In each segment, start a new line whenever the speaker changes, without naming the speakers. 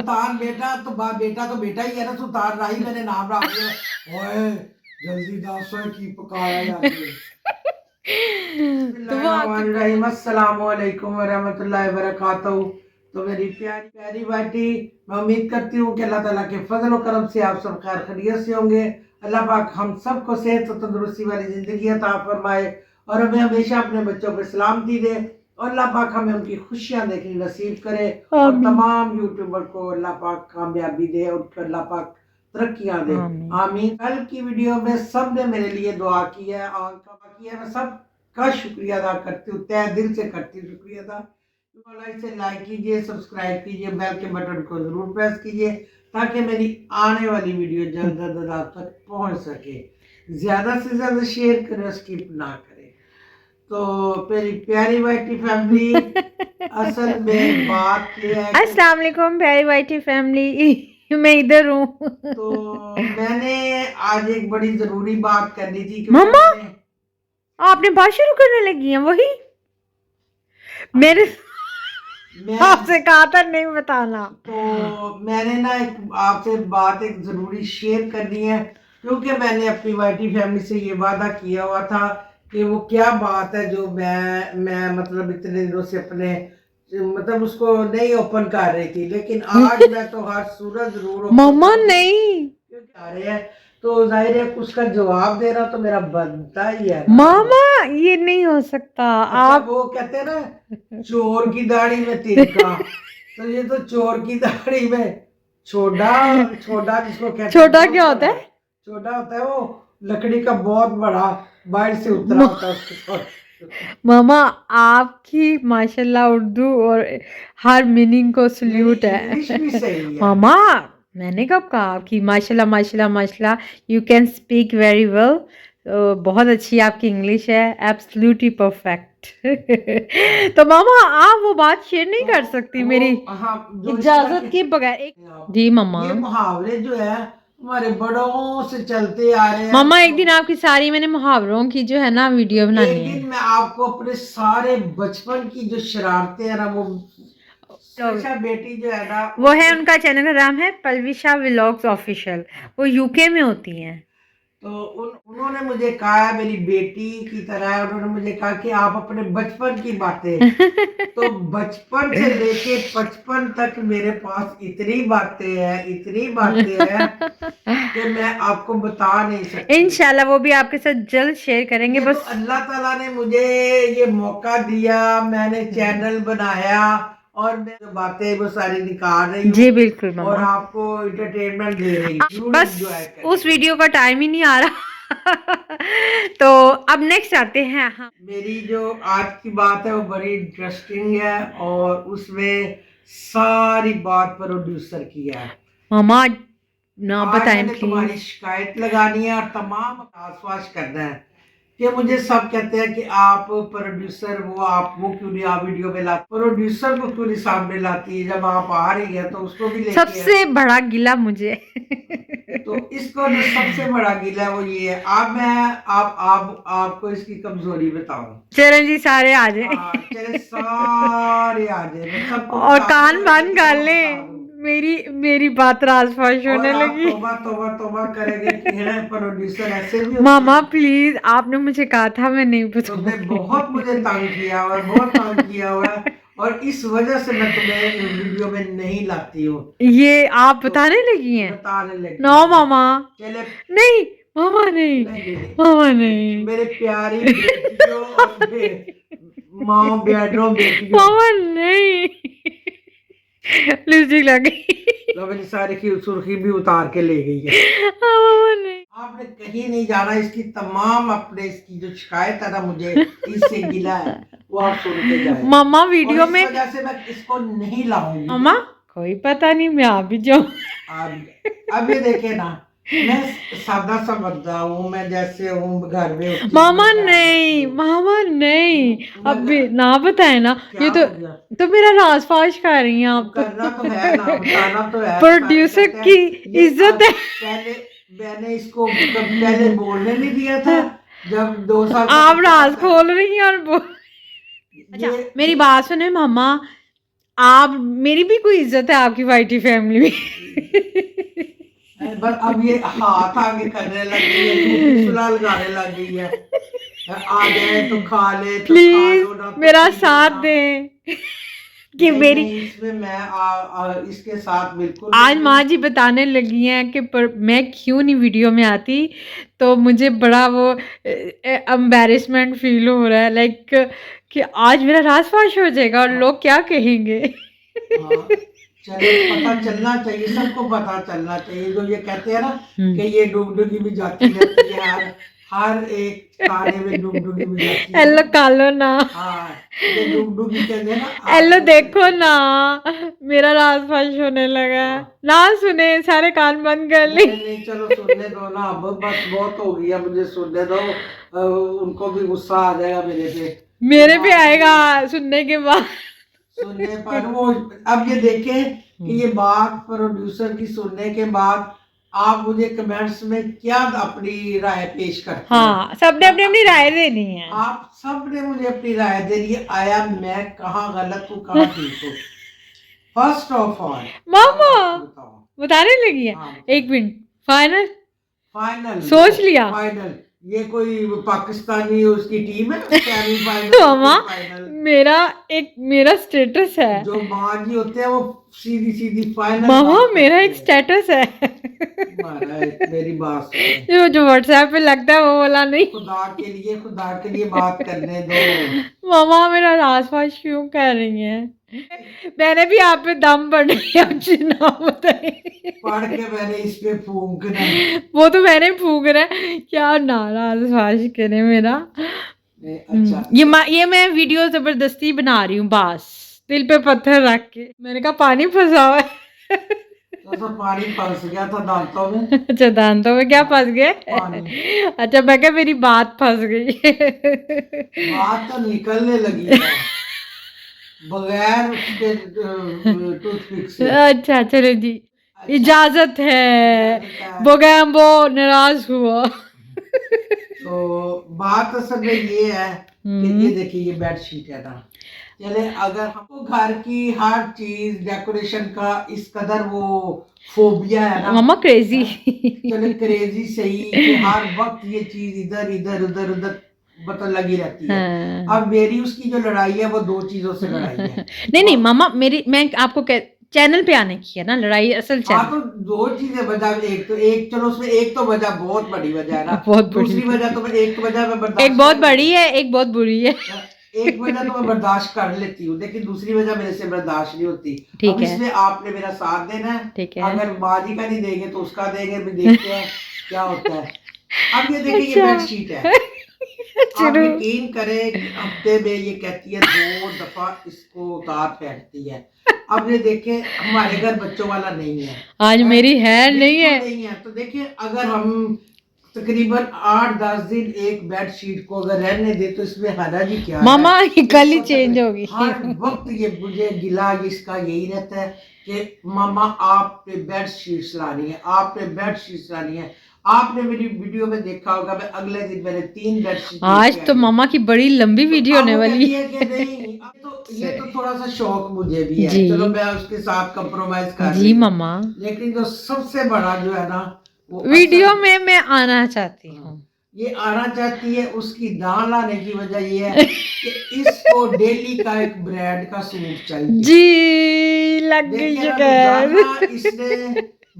सुल्तान बेटा तो बेटा ही है ना, सुल्तान राही मैंने नाम रख दिया। ओए जल्दी दस की पकाया यार।
तो वो आपकी
अस्सलाम वालेकुम वरहमतुल्लाहि वबरकातुहू। तो मेरी प्यारी प्यारी बेटी, मैं उम्मीद करती हूँ कि अल्लाह ताला के फजल और करम से आप सब खैर खैरियत से होंगे। अल्लाह पाक हम सबको सेहत और तंदुरुस्ती वाली ज़िंदगी अता फरमाए और हमें हमेशा अपने बच्चों पर सलामती दे और अल्लाह पाक हमें उनकी खुशियाँ देखनी नसीब करे और तमाम यूट्यूबर को अल्लाह पाक कामयाबी दे और अल्लाह पाक तरक्कियाँ दे। आमीन। कल की वीडियो में सब ने मेरे लिए दुआ की है और की है, मैं सब का शुक्रिया अदा करती हूँ, तहे दिल से करती हूँ शुक्रिया अदा। इसे लाइक कीजिए, सब्सक्राइब कीजिए, बेल के बटन को जरूर प्रेस कीजिए ताकि मेरी आने वाली वीडियो जल्द से जल्द आप तक पहुंच सके। ज्यादा से ज्यादा शेयर करें, स्किप ना करें। तो मेरी प्यारी वाइटी फैमिली, असल में बात यह है
अस्सलाम वालेकुम प्यारी वाइटी फैमिली, मैं इधर हूँ।
तो मैंने आज एक बड़ी जरूरी बात करनी थी।
मम्मा आपने बात शुरू करने लगी हैं वही मेरे आपसे कहा था नहीं बताना।
तो मैंने ना एक आपसे बात एक जरूरी शेयर करनी है क्योंकि मैंने अपनी वाइटी फैमिली से ये वादा किया हुआ था कि वो क्या बात है जो मैं मतलब इतने दिनों से अपने मतलब उसको नहीं ओपन कर रही थी, लेकिन आज मैं तो हर सूरत जरूर
मम्मा नहीं
क्योंकि आ रहे हैं तो जाहिर है उसका जवाब देना तो मेरा बनता ही है।
मामा ये नहीं हो सकता।
अच्छा,
आप
वो कहते हैं ना चोर की दाढ़ी में तिनका, तो ये तो चोर की दाढ़ी में छोटा छोटा जिसको कहते हैं।
छोटा क्या होता है?
छोटा होता है वो लकड़ी का बहुत बड़ा बाहर से उतरा होता है उसके।
मामा आपकी माशाल्लाह उर्दू और हर मीनिंग को सल्यूट है।
इंग्लिश भी सही है
मामा मैंने कब कहा आपकी माशाल्लाह माशाल्लाह माशाल्लाह you can speak very well. बहुत अच्छी आपकी इंग्लिश है, एब्सोल्युटली परफेक्ट। तो मामा आप वो बात शेयर नहीं कर सकती मेरी इजाजत के बगैर। जी मामा,
ये मुहावरे जो है हमारे बड़ों से चलते आ रहे हैं।
मामा एक दिन आपकी सारी मैंने मुहावरों की जो है ना वीडियो बनानी है।
एक दिन मैं आपको अपने सारे बचपन की जो शरारतें हैं ना वो अच्छा बेटी जो है ना
वो है, उनका चैनल का नाम है पलविशा व्लॉग्स ऑफिशियल, वो यूके में होती हैं।
तो उन्होंने मुझे कहा मेरी बेटी की तरह, उन्होंने मुझे कहा कि आप अपने बचपन की बातें तो बचपन से लेके 55 तक मेरे पास इतनी बातें हैं कि मैं आपको बता नहीं सकती।
इंशाल्लाह वो भी आपके साथ जल्द शेयर करेंगे। बस
तो अल्लाह ताला ने मुझे ये मौका दिया, मैंने चैनल बनाया और मैं जो बातें वो सारी निकाल रही हूँ।
जी बिल्कुल मामा,
और आपको एंटरटेनमेंट दे रही हूँ।
बस उस वीडियो का टाइम ही नहीं आ रहा। तो अब नेक्स्ट आते हैं। हाँ,
मेरी जो आज की बात है वो बड़ी इंटरेस्टिंग है और उसमें सारी बात प्रोड्यूसर की है।
मामा ना बताएं प्लीज।
तुम्हारी शिकायत लगानी है और तमाम आसवास करना है कि मुझे सब कहते हैं कि आप प्रोड्यूसर वो क्यों नहीं आप वीडियो में लाते, प्रोड्यूसर को क्यों नहीं सामने लाती है, जब आप आ रही है तो उसको भी लेके
सबसे बड़ा गिला मुझे।
तो इसको जो सबसे बड़ा गिला है वो ये है। अब मैं आपको इसकी कमजोरी बताऊं।
चरण जी सारे आ जाए,
चले सारे आ जाए
और कान बंद कर ले, मेरी बात राजफाश होने लगी।
तोबा करेंगे कि है प्रोड्यूसर ऐसे भी
मामा प्लीज, आपने मुझे कहा था मैं नहीं
तुमने
बताऊंगी।
बहुत मुझे तंग किया हुआ है, बहुत तंग किया हुआ है और इस वजह से मैं तुम्हें वीडियो में नहीं लाती हूँ।
ये आप बताने लगी हैं?
बताने लगी।
नो मामा,
चले
नहीं मामा, नहीं मामा, नहीं
मेरे प्यारी बेटियों और माँ बेटों बेटियों,
मामा नहीं। लिपस्टिक लग गई,
तो मेरी सारी की सुर्खी भी उतार के ले गई है।
मामा नहीं।
आपने कहीं नहीं जाना, इसकी तमाम अपने इसकी जो शिकायत है ना मुझे इससे गिला है वो आप सुन के जाए।
मामा वीडियो
और इस
में
वजह से मैं इसको नहीं लाऊंगी।
मामा कोई पता नहीं, मैं आ भी जाऊं।
अब ये देखे ना, मैं सादा सा बंदा हूँ, मैं जैसे हूँ घर में।
मामा नहीं, मामा नहीं, अभी ना बताए ना, ये तो मेरा राजफाश कर रही हैं आप।
करना तो है ना, बताना तो है।
प्रोड्यूसर की इज्जत है।
पहले मैंने इसको पहले बोलने नहीं दिया था जब 2 साल
आप राज खोल रही हैं और अच्छा मेरी बात सुने मामा, आप मेरी भी कोई इज्जत है आपकी वाइटी फैमिली में।
बस अब ये हाथ आगे करने लग गई है, झूठी सुलह लगाने लग गई है। आ जाए तो खा ले, तो खा लो ना,
प्लीज
तो
मेरा
पी लो
साथ
ना।
दें कि
नहीं
मेरी
नहीं, इसमें मैं इसके साथ बिल्कुल
आज
नहीं
माँ
हूँ।
जी बताने लगी हैं कि मैं क्यों नहीं वीडियो में आती, तो मुझे बड़ा वो एम्बैरेसमेंट फील हो रहा है, लाइक कि आज मेरा राज फाश हो जाएगा और लोग क्या कहेंगे।
हाँ, चले, पता चलना चाहिए, सबको पता चलना चाहिए। जो ये कहते हैं ना कि ये डुगडुगी भी जाती रहती है, हर हर एक खाने में डुगडुगी भी जाती है
एलो
ना।
कालो ना,
हाँ, ये डुगडुगी कहते हैं ना,
एलो
आपस में।
देखो ना, मेरा राज फाश होने लगा है।
हाँ,
ना सुने, सारे कान बंद कर ली।
नहीं नहीं, चलो सुनने दो ना, अब बस बहुत हो गया, मुझे सुनने दो। उनको भी गुस्सा आ जाएगा मेरे पे। तो
मेरे भी
बात
आएगा
ये,
सुनने के बाद।
सुनने पर वो, अब ये देखें कि ये बात प्रोड्यूसर की सुनने के बाद आप मुझे कमेंट्स में क्या अपनी राय पेश करते हैं।
हाँ, सबने अपनी अपनी राय देनी है।
आप सब ने मुझे अपनी राय दे दी है, आया मैं कहाँ गलत हूँ कहाँ ठीक हूँ। फर्स्ट ऑफ ऑल
मामा
बताओ।
बताने लगी है।
हाँ,
एक मिनट, फाइनल
फाइनल
सोच लिया।
फाइनल, ये कोई पाकिस्तानी उसकी टीम है, सेमीफाइनल
मामा
फाइनल।
मेरा स्टेटस है।
जो माँ जी होते हैं वो सीधी सीधी फाइनल
मामा
बात
मेरा
करते
एक
हैं।
स्टेटस है।
महाराज मेरी बात सुनो,
जो जो व्हाट्सएप पे लगता है वो वाला नहीं।
खुदा के लिए बात करने दो।
मामा मेरा राजपाश क्यों कह रही है? मैंने भी आप पे दम पड़ रही है, मुझे ना बताइए।
पढ़ के मैंने इस पे फूंकना है।
वो तो मैंने फूक रहा है, क्या नाराज फाश करे मेरा।
अच्छा,
ये मैं वीडियो जबरदस्ती बना रही हूँ, बस दिल पे पत्थर रख के। मैंने कहा पानी फंसा हुआ है।
तो सब पानी फंस गया था दांतों में।
अच्छा दांतों में क्या फंस गए?
पानी,
अच्छा मैं क्या मेरी बात फंस गई।
बात तो निकलने लगी है बगैर उसके टूथपिक से।
अच्छा चलो जी,
अच्छा,
इजाजत है।
इजाजत है।
बोगैम्बो नाराज हुआ।
तो बात असल में ये है कि ये देखिए ये बेडशीट है ना, चले अगर हमको घर की हर चीज डेकोरेशन का इस कदर वो फोबिया है ना,
मम्मा क्रेजी।
चले क्रेजी सही कि हर वक्त ये चीज इधर इधर उधर उधर मतलब लगी रहती है।
हाँ।
अब मेरी उसकी जो लड़ाई है वो दो चीजों से लड़ाई है।
नहीं नहीं मामा, मेरी मैं आपको चैनल पे आने की है ना लड़ाई, असल
हाँ,
चैनल।
तो दो चीजें वजह, एक चलो उसमें एक तो वजह बहुत बड़ी वजह है ना,
बहुत
दूसरी
बड़ी,
वजह तो मैं एक वजह में बर्दाश्त
एक बहुत
कर
बड़ी
लेती
है, एक बहुत बुरी है।
हूँ। एक वजह तो मैं बर्दाश्त कर लेती हूँ, लेकिन दूसरी वजह मेरे से बर्दाश्त नहीं होती।
ठीक
अब
है,
इसमें आपने मेरा साथ देना है।
ठीक है।
अगर माजी का नहीं देंगे तो उसका देंगे, भी देखते हैं क्या होता है। अब ये देखिए ये
अच्छा।
बेडशीट है, आप यकीन करें कि हफ्ते में ये कहती है 2 दफा इसको उतार फेंकती है। अब ये देखें हमारे घर बच्चों वाला नहीं है,
आज मेरी है नहीं
बिल्कुल
है।
नहीं है। तो देखिए अगर हम तकरीबन 8-10 दिन एक बेडशीट को अगर रहने दे तो इसमें हरज ही क्या
मामा
है।
ये कल ही
इसको
चेंज होगी।
हर वक्त ये मुझे गिला इसका यही रहता है कि मामा आपने बेडशीट्स लानी है, आपने बेडशीट्स लानी है। आपने मेरी वीडियो में देखा होगा, मैं अगले दिन मैंने 3 बेडशीट
आज तो मामा की बड़ी लंबी वीडियो होने वाली
है कि नहीं। अब तो ये तो थोड़ा सा शौक मुझे भी है,
जी।
चलो मैं उसके साथ कंप्रोमाइज कर
जी
रही हूँ।
मामा,
लेकिन जो सबसे बड़ा जो है ना वो
वीडियो
असल
में मैं आना चाहती हूँ।
ये आना चाहती है, उसकी दाल आने की वजह ये है कि इसको डेली का एक ब्रांड का सूट चाहिए।
जी लग गई
देखिए ना,
शिकायत।
रोजाना इसने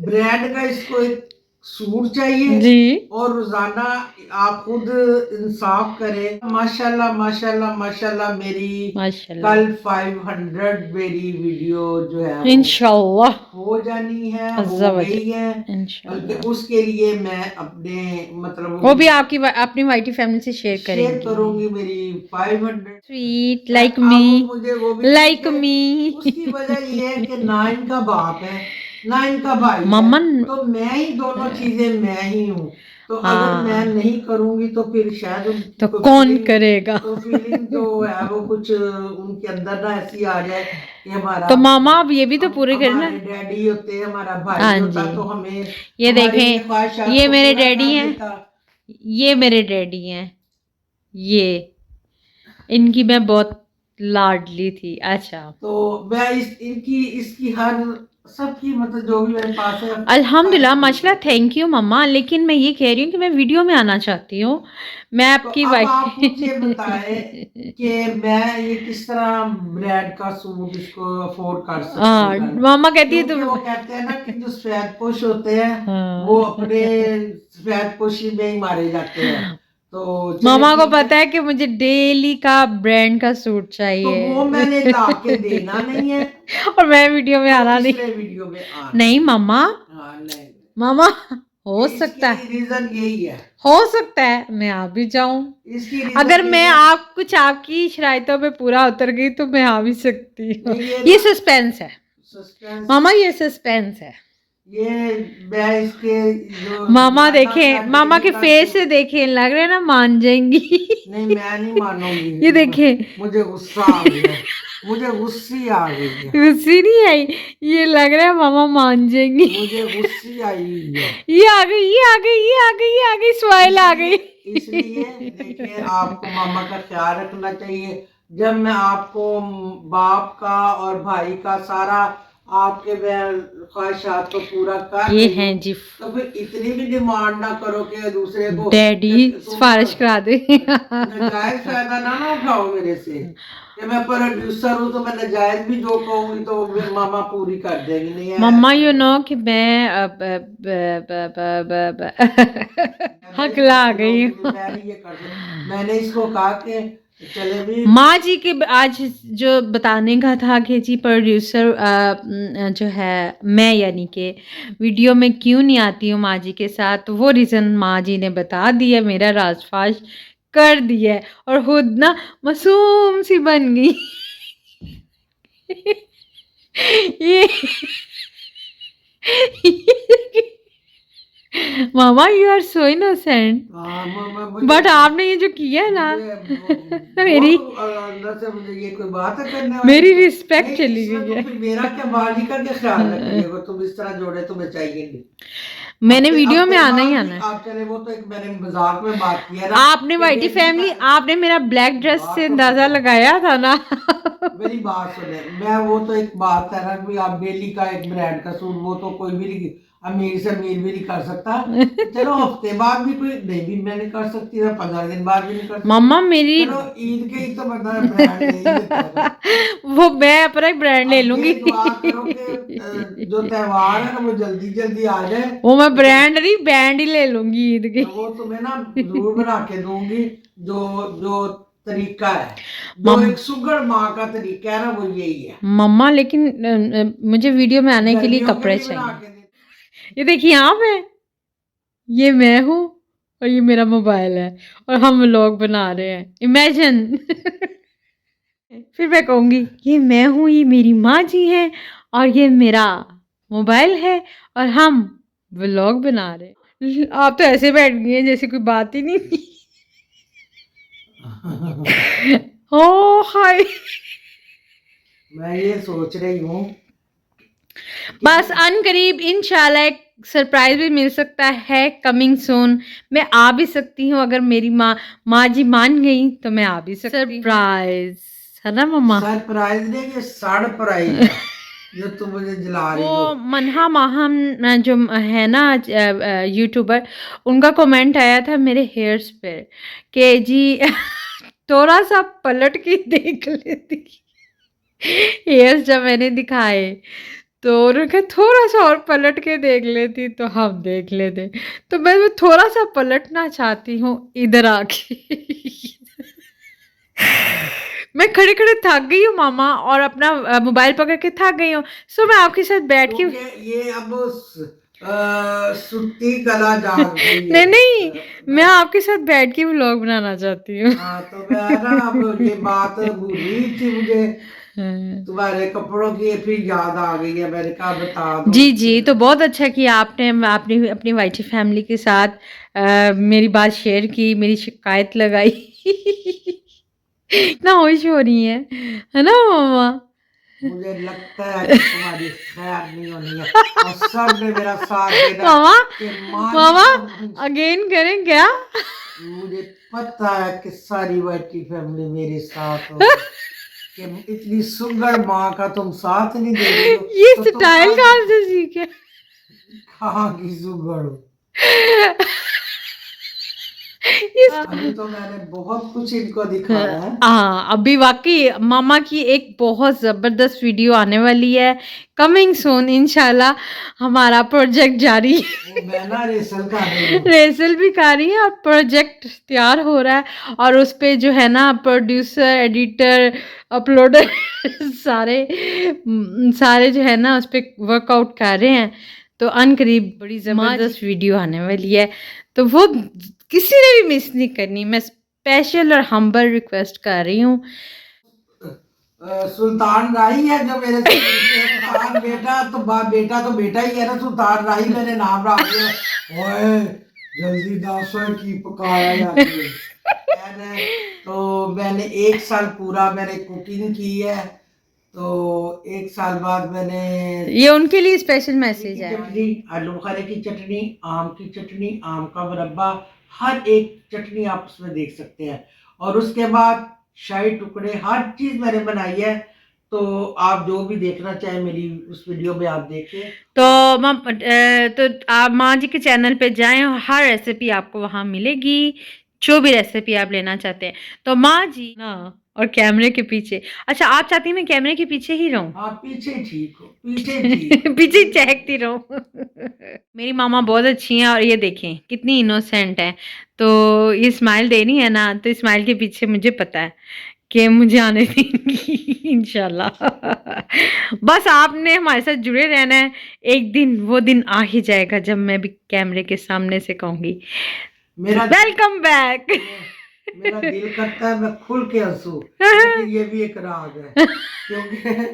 ब्रांड का इसको एक सूट चाहिए
जी
और रोजाना आप खुद इंसाफ करें। माशाल्लाह माशाल्लाह माशाल्लाह मेरी
माशाल्लाह,
कल 500 मेरी वीडियो जो है वो
इंशाल्लाह
हो जानी है,
अज़्ज़ा
हो
वजल,
गई है। बल्कि
इंशाल्लाह
उसके लिए मैं अपने मतलब
वो भी आपकी अपनी वाइटी फैमिली से शेयर
शेयर
करेंगी।
करूंगी मेरी 500।
स्वीट लाइक
अब
मी,
मुझे वो भी
लाइक
चाहिए।
मी।
उसकी वजह ये है कि ना इनका बाप है ना इनका भाई है,
मम्मन
तो मैं ही दोनों चीजें मैं ही हूँ। तो अगर मैं
हाँ
नहीं करूंगी तो फिर शायद उनकी
तो
कोई
कौन
फीलिंग,
करेगा?
तो फीलिंग जो है वो कुछ उनके अंदर ना ऐसी आ जाए कि हमारा,
तो मामा आप ये भी तो पूरे करें ना।
हमारे डैडी होते, हमारा भाई
हाँ
होता
जी,
तो हमें
ये
हमारी ये
देखें,
ख्वाहिशात
ये
को
मेरे
पूरा
डैडी
कर
हैं,
देता।
ये मेरे डैडी हैं, ये इनकी मैं बहुत लाडली थी। अच्छा,
तो मैं इनकी इसकी हर सबकी मतलब जो भी मेरे पास है
अल्हम्दुलिल्लाह
सारी चीजें
माशाल्लाह,
करते हैं।
थैंक यू मम्मा। लेकिन मैं ये कह रही हूँ कि मैं वीडियो में आना चाहती हूँ। मैं
तो
आपकी
अब
वाइफ।
आप मुझे बताएं कि मैं ये किस तरह ब्रांड का सूट इसको अफोर्ड कर सकती हूँ
हाँ,
पहले,
मामा कहती है
क्योंकि वो कहते हैं ना कि जो सफेद पोश होते हैं वो
हाँ।
अपने सफेद पोशी में ही मारे जाते हैं। तो चले
मामा को
ठीक है,
पता है कि मुझे डेली का ब्रांड का सूट
तो वो
चाहिए।
मैंने ला के देना नहीं है,
और मैं वीडियो में
तो
आना नहीं।
इसलिए वीडियो में आना
नहीं
है।
मामा,
हाँ नहीं,
मामा हो
ये
सकता
इसकी
है,
रीजन यही है,
हो सकता है मैं आ भी जाऊं।
इसकी
अगर
रीजन
मैं
यही है।
आप कुछ आपकी शरारतों पे पूरा उतर गई तो मैं आ भी सकती हूँ।
नहीं ये
ये
ना
सस्पेंस है
सस्पेंस,
मामा, ये सस्पेंस है।
ये मैं इसके जो
मामा
दुकाना का
देखें, मामा
डेली
के
का
फेस से
सूट,
देखें, लग रहा है ना मान जाएंगी।
नहीं मैं नहीं मानूंगी,
ये देखें,
मुझे गुस्सा आ गया है, मुझे गुस्सी आ गई है,
गुस्से नहीं आई, ये लग रहा है मामा मान जाएंगी।
मुझे गुस्सी आई हुई है।
ये आ गई, ये आ गई, ये आ गई, ये आ गई, स्माइल आ
इसलिए
गई।
इसलिए देखिए आपको मामा का ख्याल रखना चाहिए। जब मैं आपको बाप का और भाई का सारा आपके ख्वाहिशात को पूरा कर
ये
रही हूँ,
हैं जी
तो फिर इतनी भी डिमांड ना करो कि दूसरे को
डैडी,
कि तुम
सिफारिश करा दे।
नाजायज फायदा ना उठाओ मेरे से, कि मैं प्रोड्यूसर हूँ तो मैं नाजायज भी जो कहूंगी तो वो फिर मामा पूरी कर देंगी, नहीं है
मम्मा
ऐसा
यू
नहीं।
नो कि मैं
मैं नहीं
हकला आ
करती
गई
होगी,
हूँ।
मैं नहीं ये कर सकती। मैंने इसको कहा कि चले भी,
माँ जी के आज जो बताने का था कि जी प्रोड्यूसर जो है मैं, यानी कि वीडियो में क्यों नहीं आती हूँ माँ जी के साथ, तो वो रीज़न माँ जी ने बता दिया, मेरा राजफाश कर दिया है और खुद ना मासूम सी बन गई। ये मामा यू आर सो इनोसेंट,
हाँ मुझे
बट आपने ये जो किया है ना,
मुझे
मेरी
बहुत अंदर से मुझे ये कोई बात है करने वाली।
मेरी रिस्पेक्ट
नहीं
चली
इसमें
गई
तो
है।
फिर मेरा क्या, बाली का क्या ख्याल रख रही है, अगर तुम इस तरह जोड़े तुम्हें चाहिए नहीं।
मैंने वीडियो
अब
में आना ही
बात
आना
भी
है।
आप चले, वो तो एक मैंने मजाक में बात किया ना
आपने
कि
वाइटी
डेली
फैमिली,
का,
आपने मेरा ब्लैक ड्रेस
बात
से
तो
अंदाजा
सुनो,
लगाया था ना।
मेरी बात सुने, मैं वो तो एक बात है ना भी आप डेली का एक ब्रांड का सूट, वो तो कोई भी नहीं, अमीर से अमीर भी नहीं कर सकता। चलो हफ्ते बाद भी कोई नहीं भी मैं नहीं कर सकती, मैं 15 दिन बाद भी नहीं कर सकती।
मम्मा मेरी
चलो ईद के ही तो बंदा ब्रांड ले ही लेता है ना।
वो मैं अपना ही ब्रांड ले
अब
लूंगी।
ये दुआ करो कि जो त्योहार है ना वो जल्दी जल्दी आ जाए,
वो मैं
तो तुम,
ब्रांड नहीं बैंड ही ले लूंगी ईद की।
तो वो तुम्हें ना जरूर बना के दूंगी। जो जो तरीका है, जो
मम
एक सुगड़ माँ का तरीका है ना वो यही है।
मम्मा लेकिन मुझे वीडियो में आने के लिए
गर्मियों के
कपड़े
भी बना
चाहिए।
के दे।
ये देखिए यहाँ पे, ये मैं हूँ और ये मेरा मोबाइल है और हम व्लॉग बना रहे हैं, इमेजिन। फिर मैं कहूँगी ये मैं हूँ, ये मेरी माँ जी हैं और ये मेरा मोबाइल है और हम व्लॉग बना रहे हैं। आप तो ऐसे बैठ गई हैं जैसे कोई बात ही नहीं थी। ओ हाय,
मैं ये सोच रही हूँ
बस अनकरीब इंशाल्लाह एक सरप्राइज भी मिल सकता है, कमिंग सून। मैं आ भी सकती हूँ अगर मेरी माँ जी मान गई तो मैं आ भी सकती हूँ। सरप्राइज है ना मम्मा?
सरप्राइज नहीं, ये सरप्राइज है जो तुम मुझे जला रही
वो
हो।
मनहा माहम जो है ना यूट्यूबर, उनका कमेंट आया था मेरे हेयर्स पे कि जी थोड़ा सा पलट के देख लेती। हेयर्स जब मैंने दिखाए तो उन्होंने कहा थोड़ा सा और पलट के देख लेती तो हम देख लेते। तो मैं थोड़ा सा पलटना चाहती हूँ इधर आके। मैं खड़े खड़े थक गई हूँ मामा और अपना मोबाइल पकड़ के थक गई हूँ। सो मैं आपके साथ बैठ के
क्योंकि ये अब सुट्टी कला जाग गई है।
नहीं नहीं, मैं आपके साथ बैठ के व्लॉग बनाना चाहती हूँ।
हाँ तो मैं ना अब ये बात भूल रही थी मुझे, तुम्हारे कपड़ों की फिर याद आ गई है, मैंने कहा बता दो।
जी जी, तो बहुत अच्छा किया आपने, आपने अपनी वाइटी फैमिली के साथ मेरी बात शेयर की, मेरी शिकायत लगाई। इतना खुश हो रही है ना मम्मा?
मुझे लगता है कि तुम्हारी खैर नहीं होनी है और सब ने मेरा साथ देना
मामा,
कि माँ जी
मामा
को,
अगेन करें क्या?
मुझे पता है कि सारी वाइटी फैमिली मेरे साथ होगी। कि इतनी सुंदर माँ का तुम साथ नहीं दे रही हो,
ये
तो तुम
स्टाइल कहाँ से सीखे?
कहाँ की सुंदर हो।
इस
अभी तो मैंने बहुत कुछ इनको दिखाया है।
हाँ, अभी वाकई मामा की एक बहुत ज़बरदस्त वीडियो आने वाली है, कमिंग सून इंशाल्लाह। हमारा प्रोजेक्ट जारी
वो मैं ना रेसल कर रही हूँ।
रेसल भी कर रही है और प्रोजेक्ट तैयार हो रहा है, और उस पे जो है ना प्रोड्यूसर, एडिटर, अपलोडर सारे जो है ना उस पे वर्कआउट कर रहे हैं। तो अनकरीब बड़ी ज़बरदस्त वीडियो आने वाली है, तो वो किसी ने भी मिस नहीं करनी। मैं स्पेशल और हम्बल रिक्वेस्ट कर रही हूँ।
सुल्तान राही है जो मेरे से खान बेटा, तो बाप बेटा तो बेटा ही है ना, सुल्तान राही मैंने नाम रख दिया। ओए जल्दी दासो की पकाया जाती है। तो मैंने 1 साल पूरा मैंने कुकिंग की है, तो 1 साल बाद मैंने
ये उनके लिए स्पेशल मैसेज है।
चटनी, आलू बुखारे की चटनी, आम की चटनी, आम का मुरब्बा, हर एक चटनी आप उसमें देख सकते हैं। और उसके बाद शाही टुकड़े, हर चीज मैंने बनाई है। तो आप जो भी देखना चाहे मेरी उस वीडियो में आप देखें।
तो तो आप माँ जी के चैनल पे जाएं, हर रेसिपी आपको वहाँ मिलेगी, जो भी रेसिपी आप लेना चाहते हैं। तो माँ जी ना, और कैमरे के पीछे, अच्छा आप चाहती हैं मैं कैमरे के पीछे ही रहूं?
आप पीछे ठीक हो, पीछे ठीक हो।
पीछे चहकती रहूं। मेरी मामा बहुत अच्छी हैं, और ये देखें कितनी इनोसेंट है। तो ये स्माइल दे रही है ना, तो स्माइल के पीछे मुझे पता है कि मुझे आने देंगी इंशाल्लाह। बस आपने हमारे साथ जुड़े रहना है, एक दिन वो दिन आ ही जाएगा जब मैं भी कैमरे के सामने से कहूंगी
मेरा
वेलकम बैक।
मेरा दिल करता है मैं खुल के हंसूं, लेकिन ये भी एक राग है, क्योंकि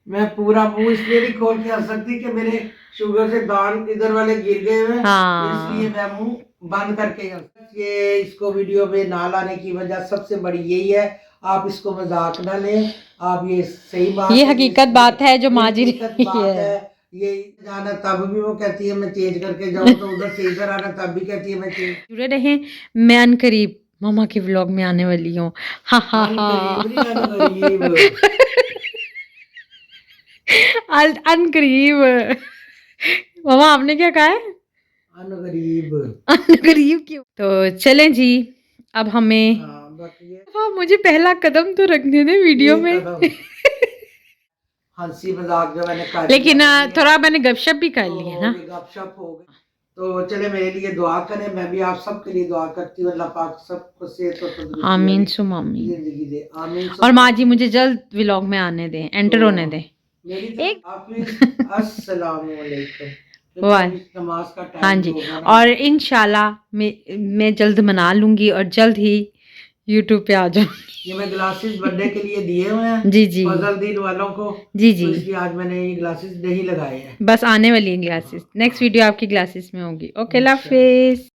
मैं पूरा मुंह इसलिए नहीं खोल के हंस सकती कि मेरे शुगर से दांत इधर वाले गिर गए हुए हैं, इसलिए मैं मुंह बंद करके हंस। ये इसको वीडियो में ना लाने की वजह सबसे बड़ी यही है, आप इसको मजाक ना लें, आप ये सही बात
ये
है,
हकीकत बात है जो माँ जी
हकीकत बात है। ये जाना तब भी वो कहती है मैं चेंज करके जाऊं, तो उधर से इधर आना तब भी कहती है मैं चेंज।
जुड़े रहें, मैं अनकरीब मामा के व्लॉग में आने वाली हूँ। हा हा हा। अनकरीब। मामा आपने क्या कहा है?
अनगरीब।
अनकरीब क्यों? तो चलें जी, अब हमें हाँ, मुझे पहला कदम तो रखने दें वीडियो में।
हंसी मजाक जो मैंने कर
लेकिन
लिया,
थोड़ा मैंने गपशप भी कर ली है ना।
गपशप हो गई। तो चले मेरे लिए दुआ करें, मैं भी आप सबके लिए दुआ करती हूँ, अल्लाह पाक सबको सेहत और तंदुरुस्ती
आमीन
वाली
सुम आमीन।
जिंदगी दे, आमीन।
और माँ जी मुझे जल्द व्लॉग में आने दें, एंटर होने दें।
मेरी
एक
अस्सलाम वालेकुम।
वाह,
नमाज का
हाँ
टाइम
जी,
होगा ना।
और इंशाल्लाह मैं जल्द मना लूंगी और जल्द ही यूट्यूब पे आ जाऊंगी।
ये मैं ग्लासेस बर्थडे के लिए दिए हुए हैं
जी जी
फजल दीन वालों को,
जी
तो
जी,
इसलिए आज मैंने ये ग्लासेस नहीं लगाए हैं।
बस आने वाली है ग्लासेस, नेक्स्ट वीडियो आपकी ग्लासेस में होगी। ओके, अल्लाह
इंशाल्लाह।
हाफिज।